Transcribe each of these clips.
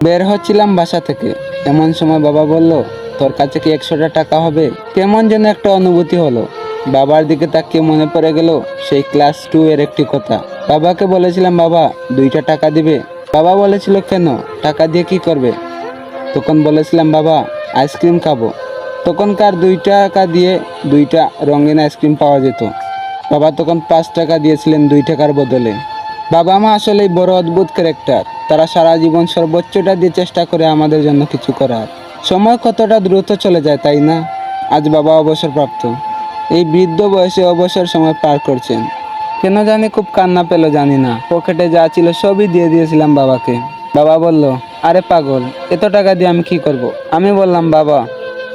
বের হচ্ছিলাম বাসা থেকে, এমন সময় বাবা বলল, তোর কাছে কি 100টা টাকা হবে? কেমন যেন একটা অনুভূতি হলো। বাবার দিকে তাকিয়ে মনে পড়ে গেল সেই ক্লাস 2 এর একটি কথা। বাবাকে বলেছিলাম, বাবা 2টা টাকা দিবে? বাবা বলেছিল, কেন, টাকা দিয়ে কি করবে? তখন বলেছিলাম, বাবা আইসক্রিম খাবো। তখনকার 2 টাকা দিয়ে 2টা রঙিন আইসক্রিম পাওয়া যেত। বাবা তখন 5 টাকা দিয়েছিলেন 2 টাকার বদলে। বাবা মা আসলেই বড় অদ্ভুত ক্যারেক্টার। তারা সারা জীবন সর্বোচ্চটা দিয়ে চেষ্টা করে আমাদের জন্য কিছু করার। সময় কতটা দ্রুত চলে যায়, তাই না? আজ বাবা অবসরপ্রাপ্ত, এই বৃদ্ধ বয়সে অবসর সময় পার করছেন। কেন জানি খুব কান্না পেল, জানি না। পকেটে যা ছিল সবই দিয়ে দিয়েছিলাম বাবাকে। বাবা বলল, আরে পাগল, এত টাকা দিয়ে আমি কি করব? আমি বললাম, বাবা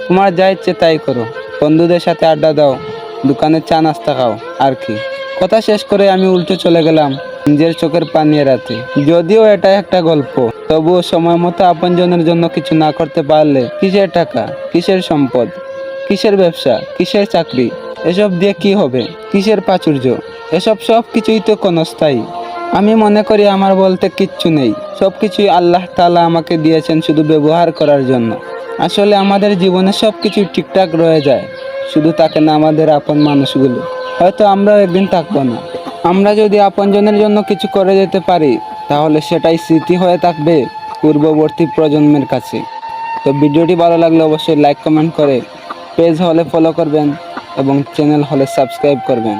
তোমার যা ইচ্ছে তাই করো, বন্ধুদের সাথে আড্ডা দাও, দোকানে চা নাস্তা খাও, আর কি। কথা শেষ করে আমি উল্টো চলে গেলাম নিজের চোখের পানি এড়াতে। যদিও এটা একটা গল্প, তবুও সময় মতো আপনজনের জন্য কিছু না করতে পারলে কিসের টাকা, কিসের সম্পদ, কিসের ব্যবসা, কিসের চাকরি, এসব দিয়ে কি হবে? কিসের প্রাচুর্য? এসব সব কিছুই তো ক্ষণস্থায়ী। আমি মনে করি আমার বলতে কিচ্ছু নেই, সব কিছুই আল্লাহ তাআলা আমাকে দিয়েছেন শুধু ব্যবহার করার জন্য। আসলে আমাদের জীবনে সব কিছুই ঠিকঠাক রয়ে যায়, শুধু থাকে না আমাদের আপন মানুষগুলো। হয়তো আমরাও একদিন থাকবো না। আমরা যদি আপনজনের জন্য কিছু করে যেতে পারি, তাহলে সেটাই স্মৃতি হয়ে থাকবে পূর্ববর্তী প্রজন্মের কাছে। তো ভিডিওটি ভালো লাগলে অবশ্যই লাইক কমেন্ট করে পেজ হলে ফলো করবেন এবং চ্যানেল হলে সাবস্ক্রাইব করবেন।